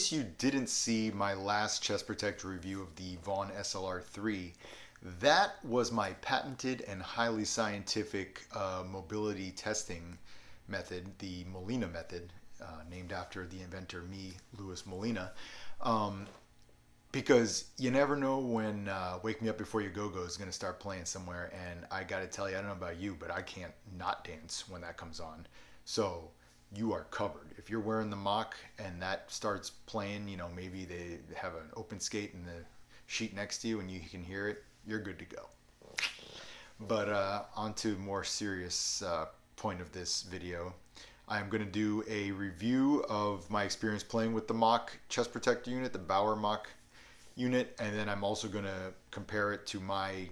case you didn't see my last chest protector review of the Vaughn SLR3, that was my patented and highly scientific mobility testing method, the Molina method, named after the inventor, me, Louis Molina. Um, because you never know when Wake Me Up Before You Go Go is going to start playing somewhere. And I got to tell you, I don't know about you, but I can't not dance when that comes on. So you are covered. If you're wearing the Mach and that starts playing, you know, maybe they have an open skate in the sheet next to you and you can hear it, you're good to go. But on to more serious point of this video. I'm going to do a review of my experience playing with the Mach chest protector unit, the Bauer Mach unit, and then I'm also going to compare it to my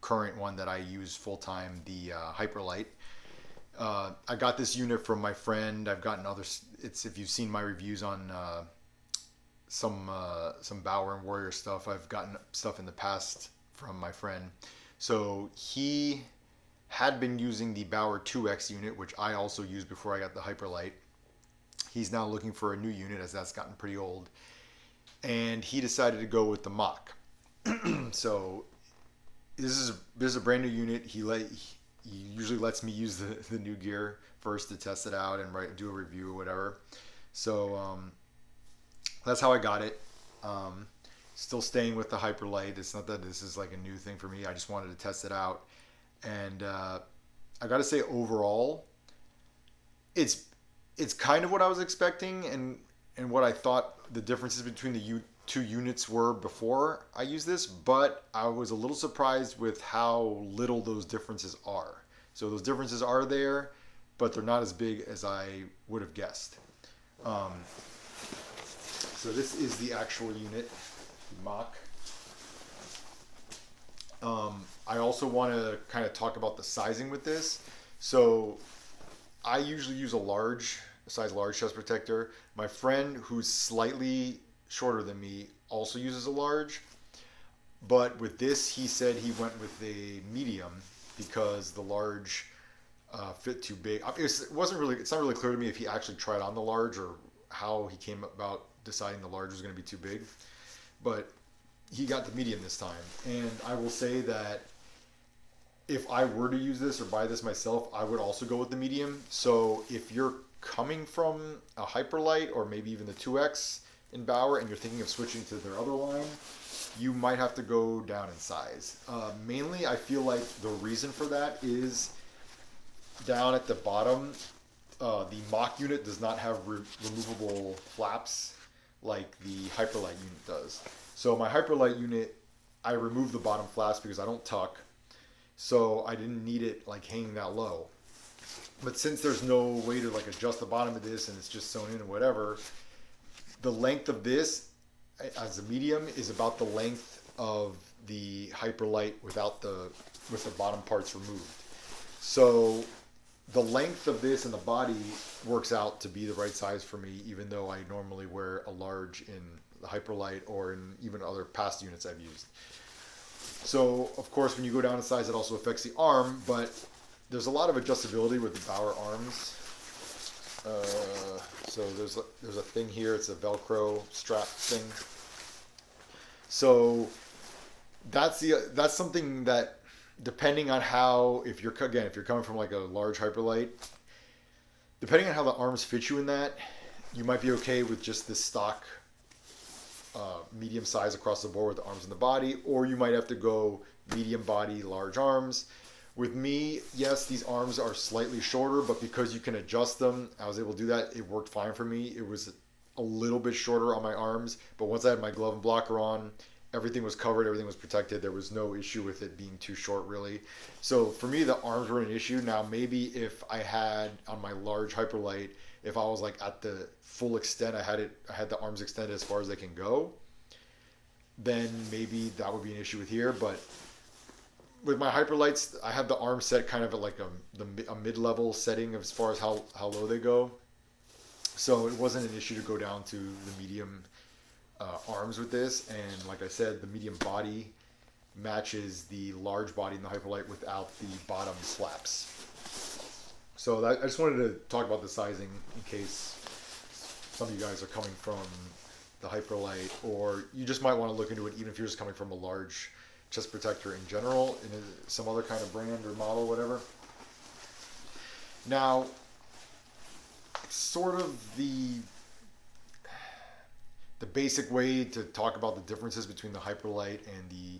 current one that I use full time, the Hyperlite. I got this unit from my friend. I've gotten others. It's, if you've seen my reviews on some Bauer and Warrior stuff, I've gotten stuff in the past from my friend. So he had been using the Bauer 2X unit, which I also used before I got the Hyperlite. He's now looking for a new unit as that's gotten pretty old. And he decided to go with the Mach. So this is a brand new unit. He usually lets me use the new gear first to test it out and do a review or whatever. So that's how I got it. Still staying with the Hyperlite. It's not that this is like a new thing for me. I just wanted to test it out. And I got to say, overall, it's kind of what I was expecting and what I thought the differences between the two units were before I used this, but I was a little surprised with how little those differences are. So those differences are there, but they're not as big as I would have guessed. So this is the actual unit, the Mach. I also want to kind of talk about the sizing with this. So I usually use a size large chest protector. My friend, who's slightly shorter than me, also uses a large. But with this, he said he went with a medium because the large fit too big. It's not really clear to me if he actually tried on the large or how he came about deciding the large was going to be too big. But he got the medium this time. And I will say that if I were to use this or buy this myself, I would also go with the medium. So if you're coming from a Hyperlite or maybe even the 2X in Bauer and you're thinking of switching to their other line, you might have to go down in size. Mainly, I feel like the reason for that is down at the bottom, the Mach unit does not have removable flaps like the Hyperlite unit does. So my Hyperlite unit, I removed the bottom flaps because I don't tuck. So I didn't need it like hanging that low. But since there's no way to like adjust the bottom of this and it's just sewn in or whatever, the length of this as a medium is about the length of the Hyperlite with the bottom parts removed. So the length of this and the body works out to be the right size for me, even though I normally wear a large in the Hyperlite or in even other past units I've used. So, of course, when you go down in size, it also affects the arm, but there's a lot of adjustability with the Bauer arms. So there's a thing here. It's a Velcro strap thing. So that's something that, depending on how, if you're coming from like a large Hyperlite, depending on how the arms fit you in that, you might be okay with just this stock medium size across the board with the arms and the body, or you might have to go medium body, large arms. With me, yes, these arms are slightly shorter, but because you can adjust them, I was able to do that. It worked fine for me. It was a little bit shorter on my arms, but once I had my glove and blocker on, everything was covered, everything was protected. There was no issue with it being too short, really. So for me, the arms were an issue. Now, maybe if I had on my large Hyperlite, if I was like at the full extent, I had the arms extended as far as they can go, then maybe that would be an issue with here. But with my Hyperlites, I have the arm set kind of at like a mid-level setting as far as how low they go. So it wasn't an issue to go down to the medium arms with this. And like I said, the medium body matches the large body in the Hyperlite without the bottom flaps. So I just wanted to talk about the sizing in case some of you guys are coming from the Hyperlite, or you just might want to look into it even if you're just coming from a large chest protector in general, in some other kind of brand or model, whatever. Now, sort of the basic way to talk about the differences between the Hyperlite and the,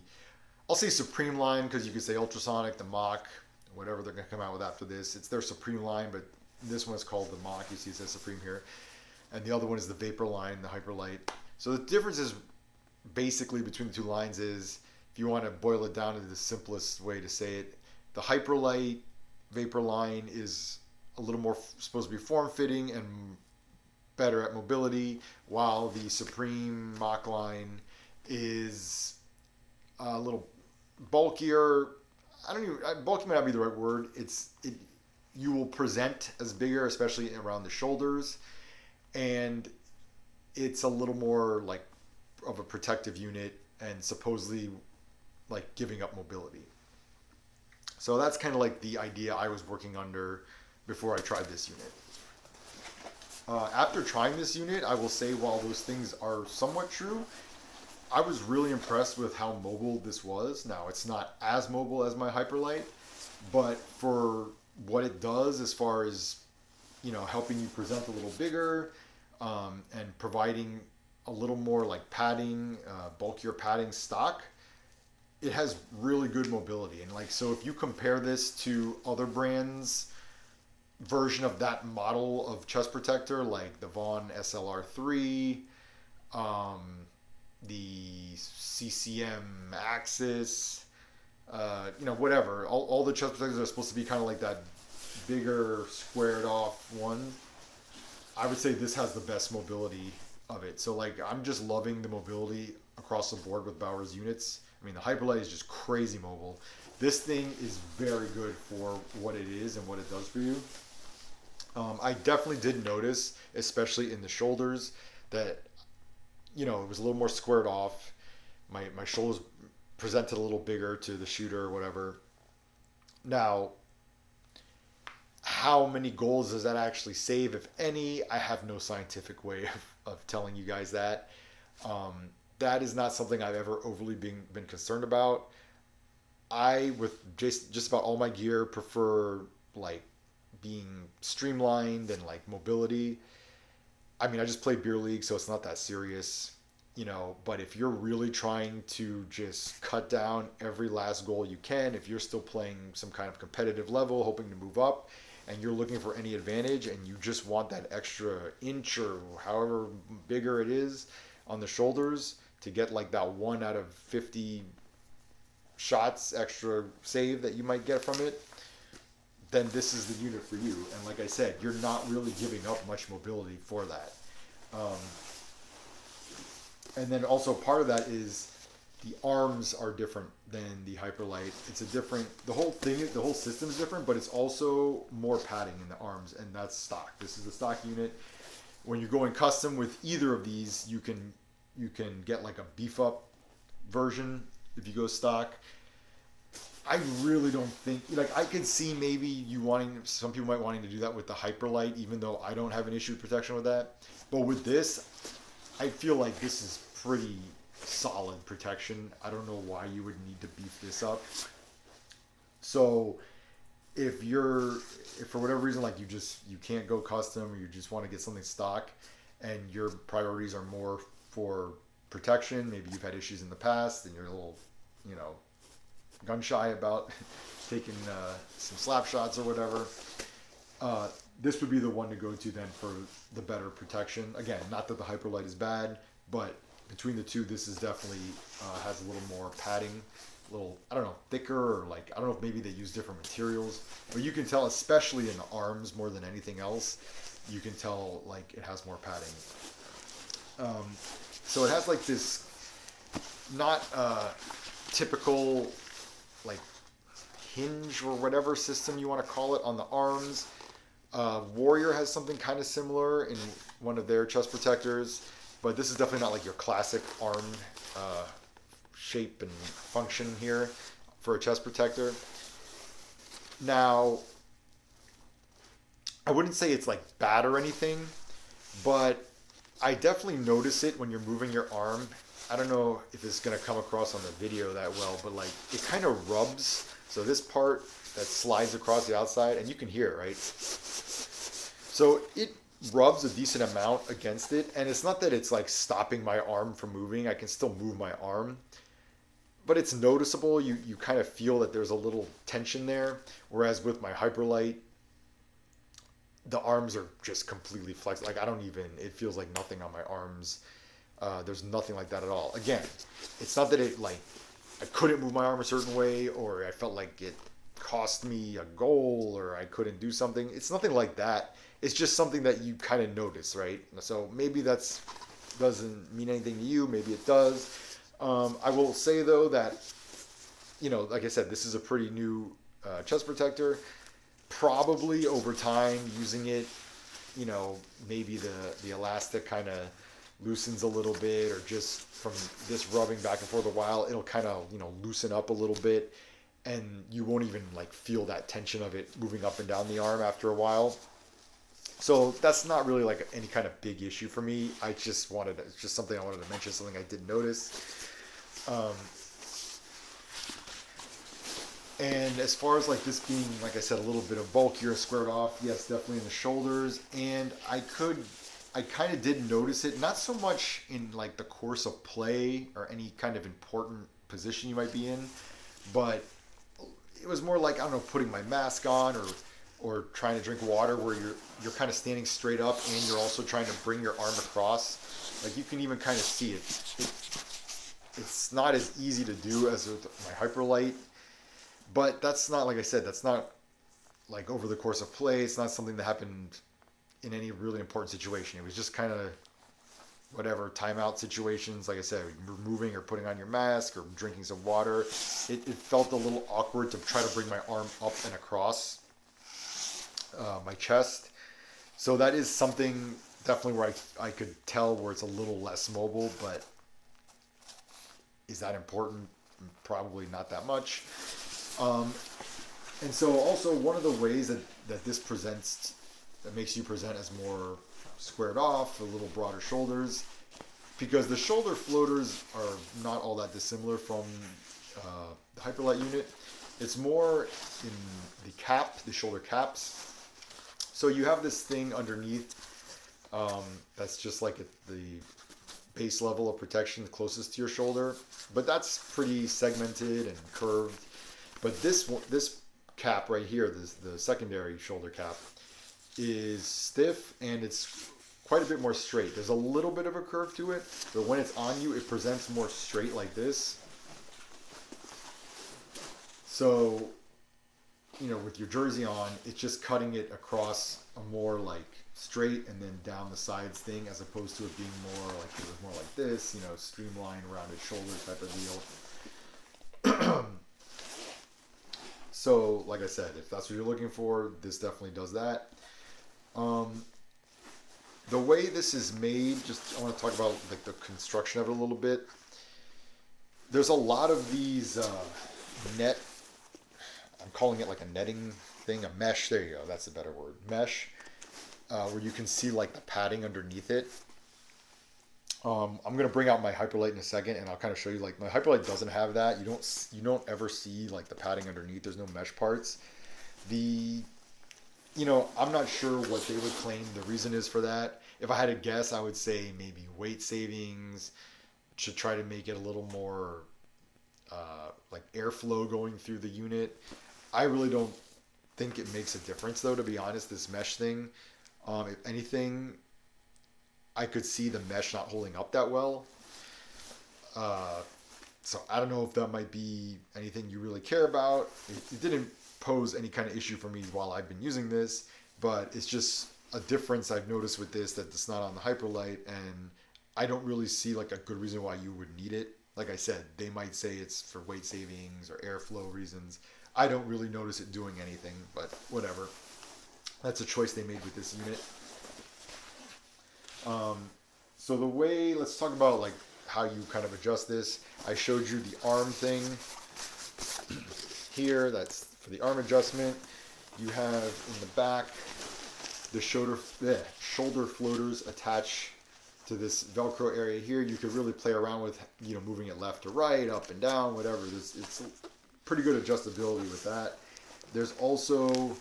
I'll say Supreme line, because you could say ultrasonic, the Mach, whatever they're going to come out with after this. It's their Supreme line, but this one is called the Mach. You see it says Supreme here. And the other one is the Vapor line, the Hyperlite. So the difference is basically between the two lines is, if you want to boil it down to the simplest way to say it, the Hyperlite Vapor line is a little more supposed to be form-fitting and better at mobility, while the Supreme Mach line is a little bulkier. Bulky might not be the right word. You will present as bigger, especially around the shoulders, and it's a little more like of a protective unit and supposedly like giving up mobility. So that's kind of like the idea I was working under before I tried this unit. After trying this unit, I will say, while those things are somewhat true, I was really impressed with how mobile this was. Now, it's not as mobile as my Hyperlite, but for what it does as far as, helping you present a little bigger, and providing a little more like padding, bulkier padding stock, it has really good mobility. And so if you compare this to other brands' version of that model of chest protector, like the Vaughn SLR3, the CCM Axis, whatever. All the chest protectors are supposed to be kind of like that bigger, squared off one. I would say this has the best mobility of it. So I'm just loving the mobility across the board with Bauer's units. I mean, the Hyperlite is just crazy mobile. This thing is very good for what it is and what it does for you. I definitely did notice, especially in the shoulders, that it was a little more squared off. My shoulders presented a little bigger to the shooter or whatever. Now, how many goals does that actually save, if any? I have no scientific way of telling you guys that. That is not something I've ever overly been concerned about. With just about all my gear, prefer being streamlined and mobility. I mean, I just play beer league, so it's not that serious, but if you're really trying to just cut down every last goal you can, if you're still playing some kind of competitive level, hoping to move up, and you're looking for any advantage, and you just want that extra inch or however bigger it is on the shoulders to get that 1 out of 50 shots extra save that you might get from it, then this is the unit for you. And like I said, you're not really giving up much mobility for that. And then also part of that is the arms are different than the Hyperlite. The whole system is different, but it's also more padding in the arms, and that's stock. This is the stock unit. When you're going custom with either of these, you can get a beef up version if you go stock. I really don't think, I could see maybe some people might wanting to do that with the Hyperlite, even though I don't have an issue with protection with that. But with this, I feel like this is pretty solid protection. I don't know why you would need to beef this up. So if for whatever reason, you can't go custom, or you just want to get something stock, and your priorities are more for protection, maybe you've had issues in the past and you're a little, gun shy about taking some slap shots or whatever, this would be the one to go to then for the better protection. Again, not that the Hyperlite is bad, but between the two, this is definitely has a little more padding, a little, I don't know, thicker, or I don't know if maybe they use different materials, but you can tell, especially in the arms more than anything else, you can tell it has more padding. So it has this not typical hinge or whatever system you want to call it on the arms. Warrior has something kind of similar in one of their chest protectors, but this is definitely not your classic arm shape and function here for a chest protector. Now, I wouldn't say it's bad or anything, but I definitely notice it when you're moving your arm. I don't know if it's going to come across on the video that well, but like it kind of rubs. So this part that slides across the outside, and you can hear it, right? So it rubs a decent amount against it, and it's not that it's like stopping my arm from moving. I can still move my arm, but it's noticeable. You kind of feel that there's a little tension there. Whereas with my Hyperlite, the arms are just completely flexed. Like I don't even, it feels like nothing on my arms. There's nothing like that at all. Again, it's not that it like, I couldn't move my arm a certain way, or I felt like it cost me a goal, or I couldn't do something. It's nothing like that. It's just something that you kind of notice, right? So maybe that's doesn't mean anything to you. Maybe it does. I will say though that, you know, like I said, this is a pretty new chest protector. Probably over time using it, you know, maybe the elastic kind of loosens a little bit, or just from this rubbing back and forth a while, it'll kind of, you know, loosen up a little bit, and you won't even like feel that tension of it moving up and down the arm after a while. So that's not really like any kind of big issue for me. It's just something I wanted to mention, something I did notice. And as far as like this being, like I said, a little bit of bulkier, squared off, yes, definitely in the shoulders. And I kind of did notice it, not so much in like the course of play or any kind of important position you might be in, but it was more like, I don't know, putting my mask on, or trying to drink water, where you're kind of standing straight up and you're also trying to bring your arm across. Like you can even kind of see it. It's not as easy to do as with my Hyperlite. But that's not, like I said, that's not like over the course of play. It's not something that happened in any really important situation. It was just kind of whatever timeout situations. Like I said, removing or putting on your mask or drinking some water. It felt a little awkward to try to bring my arm up and across my chest. So that is something definitely where I could tell where it's a little less mobile, but is that important? Probably not that much. And so also one of the ways that this presents, that makes you present as more squared off, a little broader shoulders, because the shoulder floaters are not all that dissimilar from the Hyperlite unit. It's more in the cap, the shoulder caps. So you have this thing underneath that's just like the base level of protection closest to your shoulder, but that's pretty segmented and curved. But this cap right here, the secondary shoulder cap, is stiff and it's quite a bit more straight. There's a little bit of a curve to it, but when it's on you, it presents more straight like this. So, you know, with your jersey on, it's just cutting it across a more like straight and then down the sides thing, as opposed to it being more like, it was more like this, you know, streamlined rounded shoulder type of deal. So, like I said, if that's what you're looking for, this definitely does that. The way this is made, I want to talk about like the construction of it a little bit. There's a lot of these net, I'm calling it like a netting thing, a mesh, there you go, that's a better word, mesh, where you can see like the padding underneath it. I'm going to bring out my Hyperlite in a second, and I'll kind of show you, like, my Hyperlite doesn't have that. You don't ever see like the padding underneath. There's no mesh parts. You know, I'm not sure what they would claim the reason is for that. If I had to guess, I would say maybe weight savings, to try to make it a little more like airflow going through the unit. I really don't think it makes a difference, though, to be honest, this mesh thing. If anything, I could see the mesh not holding up that well. So I don't know if that might be anything you really care about. It didn't pose any kind of issue for me while I've been using this, but it's just a difference I've noticed with this, that it's not on the Hyperlite, and I don't really see like a good reason why you would need it. Like I said, they might say it's for weight savings or airflow reasons. I don't really notice it doing anything, but whatever. That's a choice they made with this unit. So the way, let's talk about like how you kind of adjust this. I showed you the arm thing here. That's for the arm adjustment. You have in the back the shoulder floaters attach to this Velcro area here. You could really play around with, you know, moving it left to right, up and down, whatever. It's pretty good adjustability with that. There's also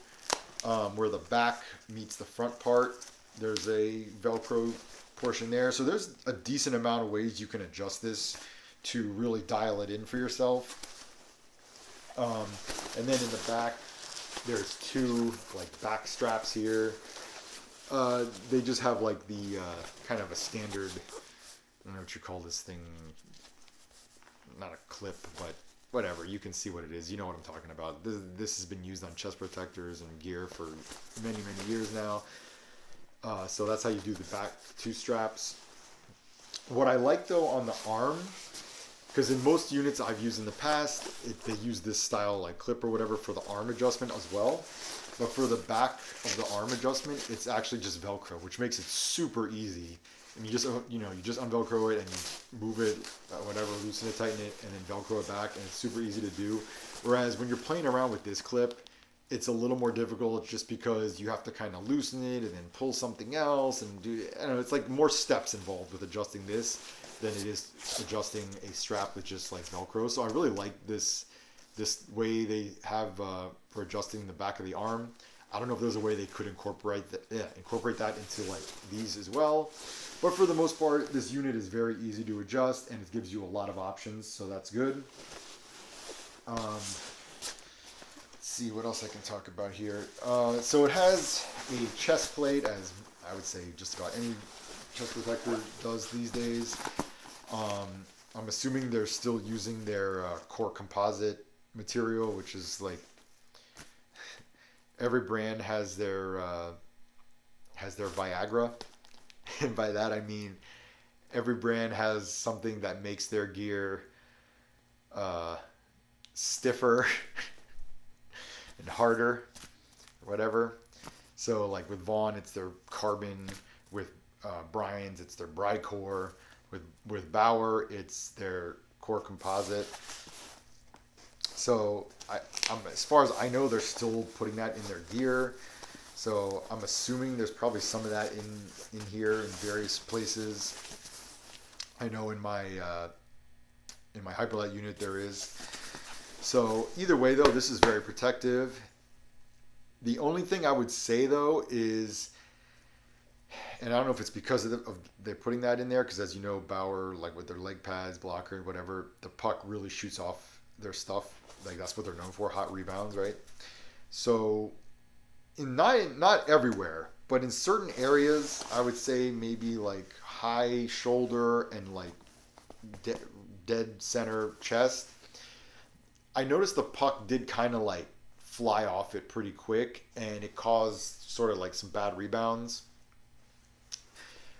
where the back meets the front part, there's a Velcro portion there. So there's a decent amount of ways you can adjust this to really dial it in for yourself. And then in the back, there's two like back straps here. They just have like the kind of a standard, I don't know what you call this thing, not a clip, but whatever, you can see what it is. You know what I'm talking about. This has been used on chest protectors and gear for many, many years now. So that's how you do the back two straps. What I like though on the arm, because in most units I've used in the past, they use this style like clip or whatever for the arm adjustment as well. But for the back of the arm adjustment, it's actually just Velcro, which makes it super easy. And you just unvelcro it and you move it, whatever, loosen it, tighten it, and then Velcro it back, and it's super easy to do. Whereas when you're playing around with this clip, it's a little more difficult just because you have to kind of loosen it and then pull something else and do, I don't know, it's like more steps involved with adjusting this than it is adjusting a strap with just like Velcro. So I really like this way they have for adjusting the back of the arm. I don't know if there's a way they could incorporate that into like these as well. But for the most part, this unit is very easy to adjust and it gives you a lot of options, so that's good. Let's see what else I can talk about here. So it has a chest plate, as I would say just about any chest protector does these days. I'm assuming they're still using their core composite material, which is like every brand has their Viagra, and by that I mean every brand has something that makes their gear stiffer and harder, or whatever. So like with Vaughn, it's their carbon. With Brian's, it's their Brycore. With Bauer, it's their core composite. So as far as I know, they're still putting that in their gear. So I'm assuming there's probably some of that in here in various places. I know in my Hyperlite unit there is. So either way though, this is very protective. The only thing I would say though is, and I don't know if it's because of they're putting that in there, because as you know, Bauer, like with their leg pads, blocker, whatever, the puck really shoots off their stuff. Like that's what they're known for, hot rebounds, right? So not everywhere, but in certain areas, I would say maybe like high shoulder and like dead center chest, I noticed the puck did kind of like fly off it pretty quick, and it caused sort of like some bad rebounds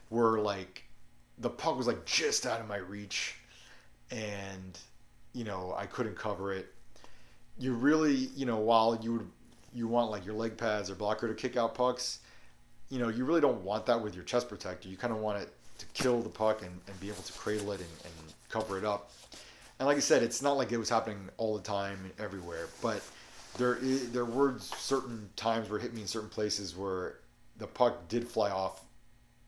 where like the puck was like just out of my reach and I couldn't cover it. You really, while you want like your leg pads or blocker to kick out pucks, you really don't want that with your chest protector. You kind of want it to kill the puck and be able to cradle it and cover it up. And like I said, it's not like it was happening all the time everywhere, but there were certain times where it hit me in certain places where the puck did fly off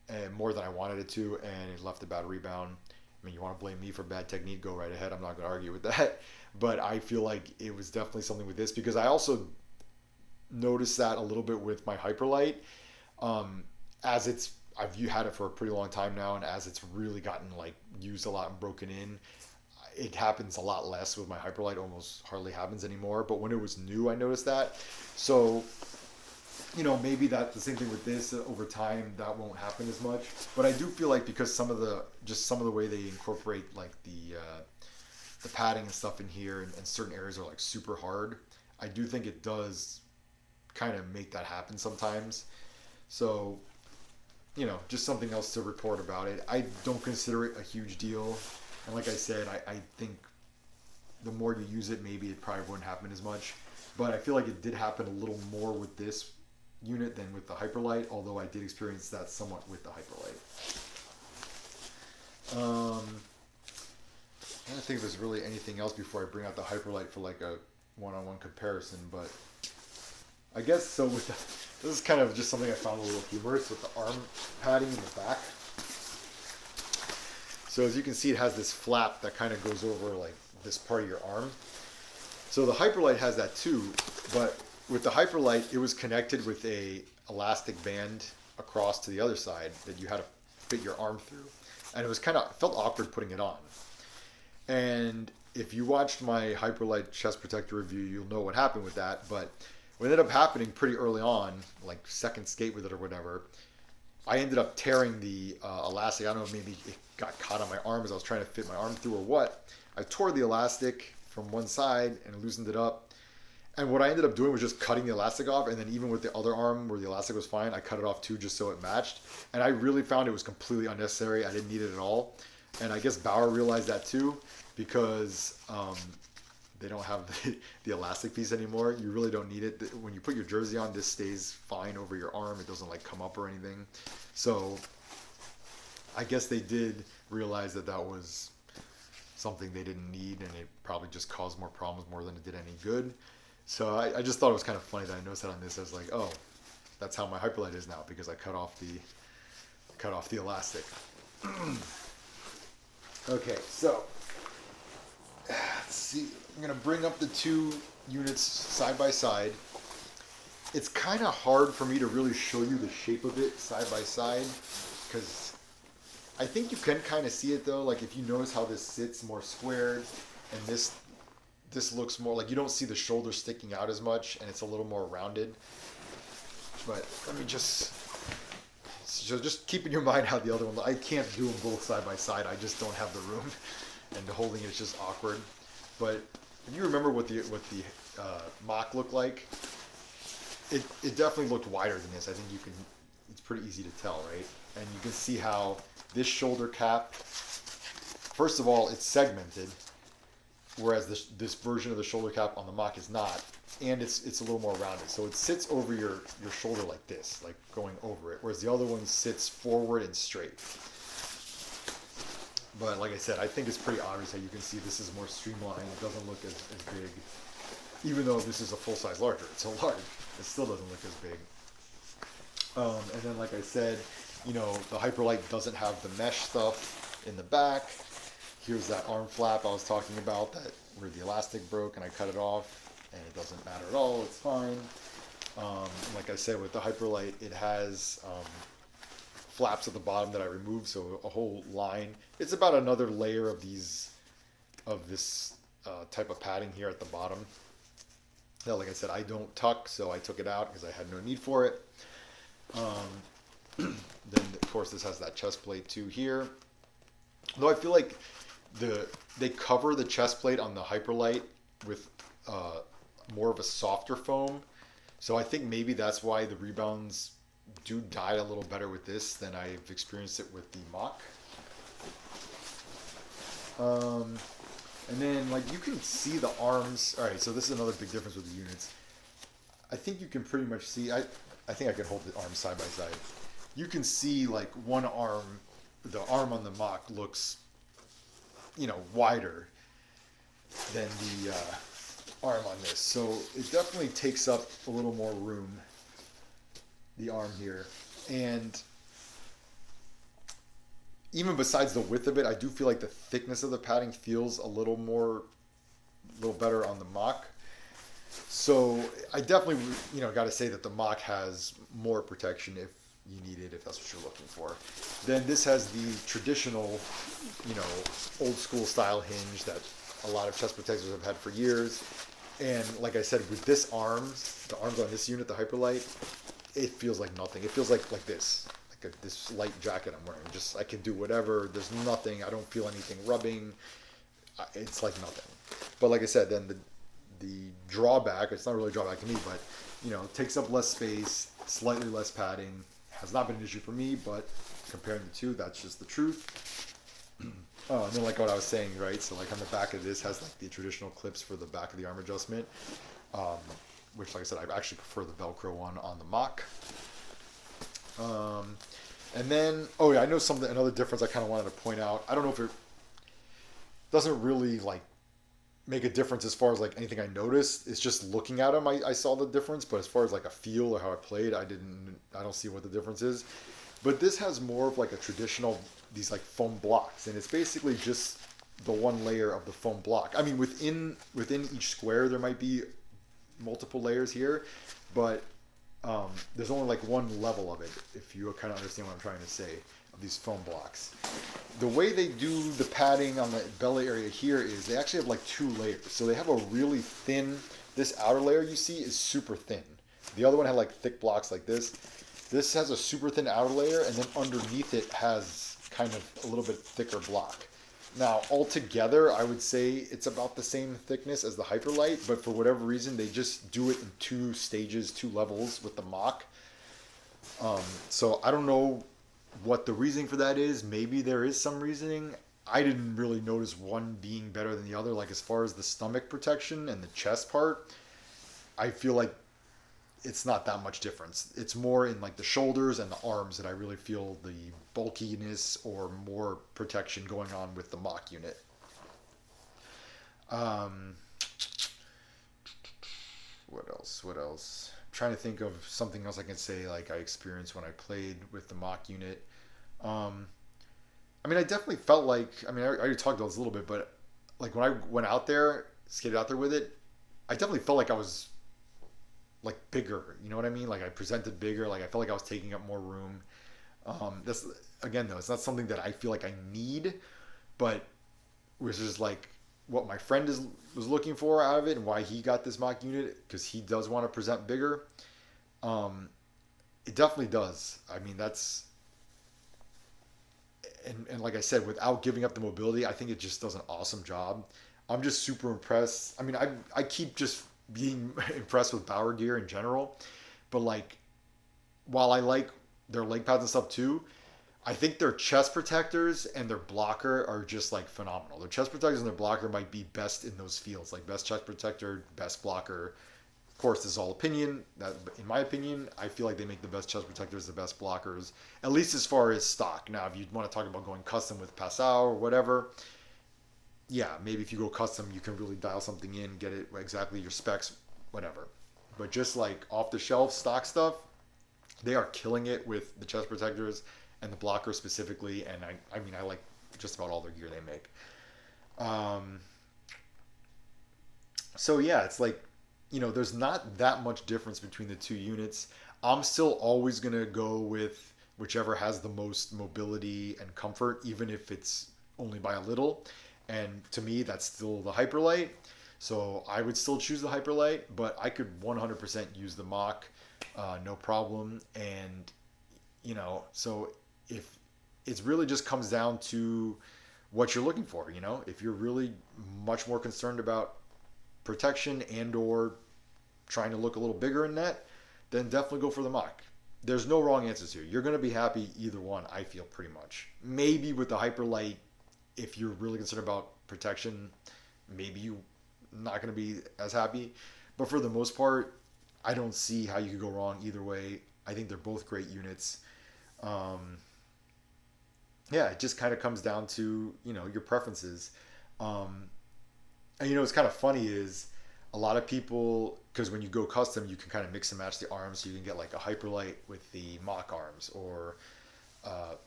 and more than I wanted it to, and it left a bad rebound. I mean, you want to blame me for bad technique, go right ahead. I'm not going to argue with that. But I feel like it was definitely something with this, because I also noticed that a little bit with my Hyperlite. I've had it for a pretty long time now, and as it's really gotten like used a lot and broken in, it happens a lot less with my Hyperlite. Almost hardly happens anymore. But when it was new, I noticed that. So maybe that the same thing with this, over time that won't happen as much. But I do feel like because some of the way they incorporate like the padding and stuff in here, and certain areas are like super hard, I do think it does kind of make that happen sometimes. So just something else to report about it. I don't consider it a huge deal, and like I said, I think the more you use it, maybe it probably wouldn't happen as much. But I feel like it did happen a little more with this unit than with the Hyperlite, although I did experience that somewhat with the Hyperlite. I don't think there's really anything else before I bring out the Hyperlite for like a one-on-one comparison, but I guess so. This is kind of just something I found a little humorous with the arm padding in the back. So as you can see, it has this flap that kind of goes over like this part of your arm. So the Hyperlite has that too, but with the Hyperlite, it was connected with a elastic band across to the other side that you had to fit your arm through. And it was felt awkward putting it on. And if you watched my Hyperlite chest protector review, you'll know what happened with that. But what ended up happening pretty early on, like second skate with it or whatever, I ended up tearing the elastic. I don't know if maybe it got caught on my arm as I was trying to fit my arm through or what. I tore the elastic from one side and loosened it up. And what I ended up doing was just cutting the elastic off, and then even with the other arm where the elastic was fine, I cut it off too just so it matched. And I really found it was completely unnecessary. I didn't need it at all. And I guess Bauer realized that too, because they don't have the elastic piece anymore. You really don't need it. When you put your jersey on, this stays fine over your arm. It doesn't like come up or anything. So I guess they did realize that that was something they didn't need, and it probably just caused more problems more than it did any good. So I just thought it was kind of funny that I noticed that on this. I was like, oh, that's how my Hyperlite is now, because I cut off the elastic. Okay, so let's see. I'm gonna bring up the two units side by side. It's kind of hard for me to really show you the shape of it side by side, because I think you can kind of see it though. Like if you notice how this sits more squared, and this looks more like, you don't see the shoulder sticking out as much, and it's a little more rounded. But let me just keep in your mind how the other one, I can't do them both side by side. I just don't have the room, and holding it is just awkward. But if you remember what the Mach looked like, it definitely looked wider than this. I think it's pretty easy to tell, right? And you can see how this shoulder cap, first of all, it's segmented, whereas this version of the shoulder cap on the Mach is not, and it's a little more rounded. So it sits over your shoulder like this, like going over it, whereas the other one sits forward and straight. But like I said, I think it's pretty obvious how you can see this is more streamlined. It doesn't look as big, even though this is a full-size larger. It's a large. It still doesn't look as big. And then, like I said, you know, the Hyperlite doesn't have the mesh stuff in the back. Here's that arm flap I was talking about, that where the elastic broke and I cut it off, and it doesn't matter at all. It's fine. Like I said, with the Hyperlite, it has flaps at the bottom that I removed, so a whole line. It's about another layer of this type of padding here at the bottom. Now, like I said, I don't tuck, so I took it out because I had no need for it. Then, of course, this has that chest plate too here. Though I feel like they cover the chest plate on the Hyperlite with more of a softer foam. So I think maybe that's why the rebounds do die a little better with this than I've experienced it with the Mach. And then, like, you can see the arms. All right, so this is another big difference with the units. I think you can pretty much see, I think I can hold the arms side by side. You can see, like, one arm, the arm on the Mach looks, you know, wider than the arm on this. So it definitely takes up a little more room, the arm here. And even besides the width of it, I do feel like the thickness of the padding feels a little better on the Mach. So I definitely, you know, got to say that the Mach has more protection if you need it, if that's what you're looking for. Then this has the traditional, you know, old school style hinge that a lot of chest protectors have had for years. And like I said, with this the arms on this unit, the Hyperlite, it feels like nothing. It feels like this. This light jacket I'm wearing. Just, I can do whatever. There's nothing. I don't feel anything rubbing. It's like nothing. But like I said, then the drawback, it's not really a drawback to me, but, you know, it takes up less space, slightly less padding. Has not been an issue for me, but comparing the two, that's just the truth. Oh, and then like what I was saying, right? So like on the back of this has like the traditional clips for the back of the arm adjustment, which, like I said, I actually prefer the Velcro one on the Mach. And then, oh yeah, I know another difference I kind of wanted to point out. I don't know if it doesn't really like make a difference as far as like anything I noticed. It's just looking at them, I saw the difference. But as far as like a feel or how I played, I don't see what the difference is. But this has more of like a traditional these like foam blocks, and it's basically just the one layer of the foam block. I mean, within each square there might be multiple layers here, but there's only like one level of it, if you kind of understand what I'm trying to say, of these foam blocks. The way they do the padding on the belly area here is they actually have like two layers. So they have a really thin, this outer layer you see is super thin. The other one had like thick blocks like this. This has a super thin outer layer, and then underneath it has kind of a little bit thicker block. Now, altogether, I would say it's about the same thickness as the Hyperlite, but for whatever reason, they just do it in two stages, two levels with the Mach. So I don't know what the reasoning for that is. Maybe there is some reasoning. I didn't really notice one being better than the other. Like as far as the stomach protection and the chest part, I feel like it's not that much difference. It's more in like the shoulders and the arms that I really feel the bulkiness or more protection going on with the Mach unit. What else? I'm trying to think of something else I can say like I experienced when I played with the Mach unit. I mean, I definitely felt like, I mean, I already talked about this a little bit, but like when I went out there, skated out there with it, I definitely felt like I was like bigger, you know what I mean? Like I presented bigger, like I felt like I was taking up more room. That's again though, it's not something that I feel like I need, but which is like what my friend was looking for out of it and why he got this Mach unit, because he does want to present bigger. It definitely does. I mean, that's and like I said, without giving up the mobility, I think it just does an awesome job. I'm just super impressed. I mean, I keep just being impressed with Bauer gear in general, but like while I like their leg pads and stuff too, I think their chest protectors and their blocker are just like phenomenal. Their chest protectors and their blocker might be best in those fields, like best chest protector, best blocker. Of course, this is all opinion. That, in my opinion, I feel like they make the best chest protectors, the best blockers, at least as far as stock. Now, if you want to talk about going custom with Passau or whatever, yeah, maybe if you go custom, you can really dial something in, get it exactly your specs, whatever. But just like off the shelf stock stuff, they are killing it with the chest protectors and the blocker specifically. And I mean, I like just about all their gear they make. So yeah, it's like, you know, there's not that much difference between the two units. I'm still always going to go with whichever has the most mobility and comfort, even if it's only by a little. And to me, that's still the Hyperlite. So I would still choose the Hyperlite, but I could 100% use the Mach, no problem. And, you know, so if it really just comes down to what you're looking for, you know, if you're really much more concerned about protection and or trying to look a little bigger in net, then definitely go for the Mach. There's no wrong answers here. You're going to be happy either one, I feel, pretty much. Maybe with the Hyperlite, if you're really concerned about protection, maybe you're not going to be as happy. But for the most part, I don't see how you could go wrong either way. I think they're both great units. Yeah, it just kind of comes down to, you know, your preferences. And, you know, what's kind of funny is a lot of people, because when you go custom, you can kind of mix and match the arms. So you can get like a Hyperlite with the Mach arms, or the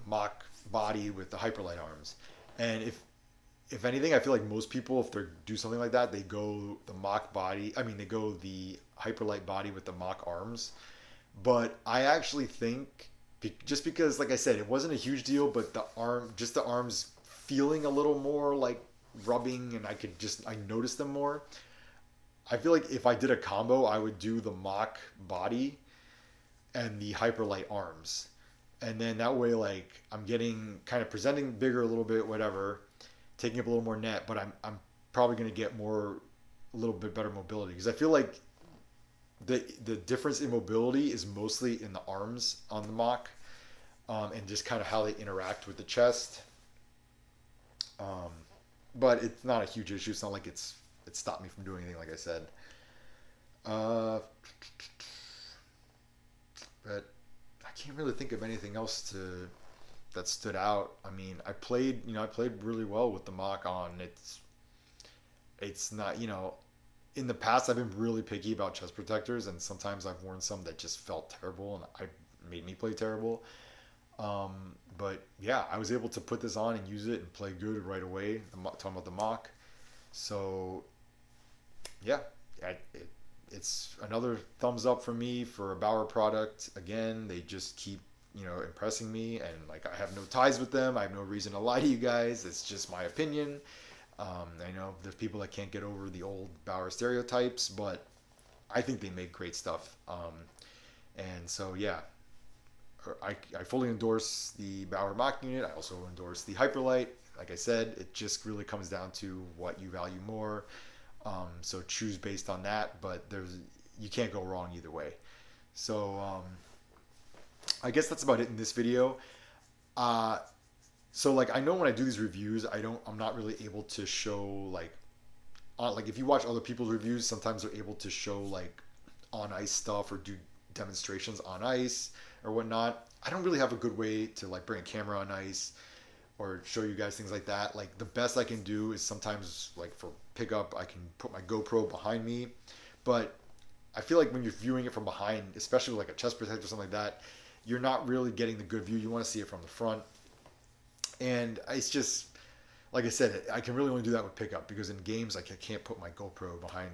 Mach body with the Hyperlite arms. And if anything, I feel like most people, if they do something like that, they go the Mach body. I mean, they go the Hyperlite body with the Mach arms. But I actually think, just because, like I said, it wasn't a huge deal, but the arms feeling a little more like rubbing, and I noticed them more. I feel like if I did a combo, I would do the Mach body and the Hyperlite arms. And then that way, like, I'm getting kind of presenting bigger a little bit, whatever, taking up a little more net, but I'm probably going to get a little bit better mobility, because I feel like the difference in mobility is mostly in the arms on the Mach, and just kind of how they interact with the chest. But it's not a huge issue. It's not like it stopped me from doing anything, like I said. But I can't really think of anything else that stood out. I mean, I played really well with the Mach on. It's not, you know, in the past I've been really picky about chest protectors, and sometimes I've worn some that just felt terrible and made me play terrible. But yeah, I was able to put this on and use it and play good right away. I'm talking about the Mach. So yeah, it's another thumbs up for me for a Bauer product. Again, they just keep impressing me, and like I have no ties with them. I have no reason to lie to you guys. It's just my opinion. I know there's people that can't get over the old Bauer stereotypes, but I think they make great stuff. And so yeah, I fully endorse the Bauer Mach unit. I also endorse the Hyperlite. Like I said, it just really comes down to what you value more. So choose based on that, but you can't go wrong either way. So I guess that's about it in this video. Uh, so like I know when I do these reviews, I'm not really able to show like if you watch other people's reviews, sometimes they're able to show like on ice stuff or do demonstrations on ice or whatnot. I don't really have a good way to like bring a camera on ice or show you guys things like that. Like the best I can do is sometimes like for pickup, I can put my GoPro behind me, but I feel like when you're viewing it from behind, especially with like a chest protector or something like that, you're not really getting the good view. You want to see it from the front, and it's just like I said, I can really only do that with pickup because in games like I can't put my GoPro behind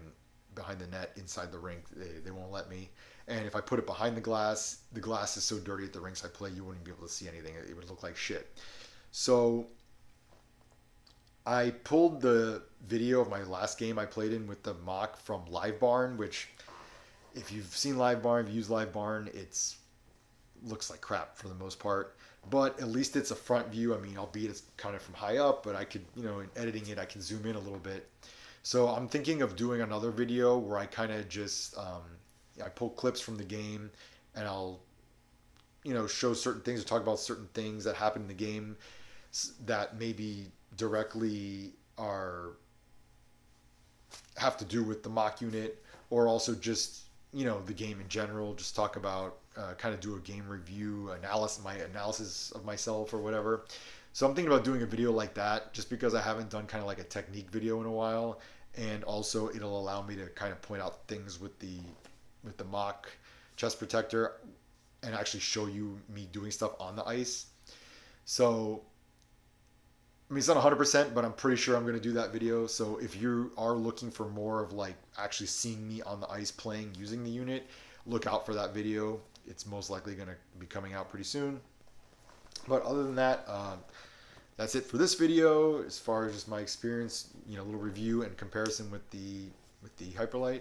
the net inside the rink. They won't let me. And if I put it behind the glass is so dirty at the rinks I play, you wouldn't be able to see anything. It would look like shit. So I pulled the video of my last game I played in with the Mach from Live Barn, which if you've seen Live Barn, if you use Live Barn, it's looks like crap for the most part. But at least it's a front view. I mean, albeit it's kind of from high up, but I could, in editing it, I can zoom in a little bit. So I'm thinking of doing another video where I kind of just I pull clips from the game and I'll show certain things or talk about certain things that happen in the game that maybe directly have to do with the Mach unit or also just the game in general. Just talk about kind of do a game review analysis of myself or whatever. So I'm thinking about doing a video like that just because I haven't done kind of like a technique video in a while, and also it'll allow me to kind of point out things with the Mach chest protector and actually show you me doing stuff on the ice. So I mean, it's not 100%, but I'm pretty sure I'm going to do that video. So if you are looking for more of like actually seeing me on the ice playing using the unit, look out for that video. It's most likely going to be coming out pretty soon. But other than that, that's it for this video. As far as just my experience, a little review and comparison with the Hyperlite.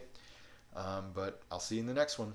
But I'll see you in the next one.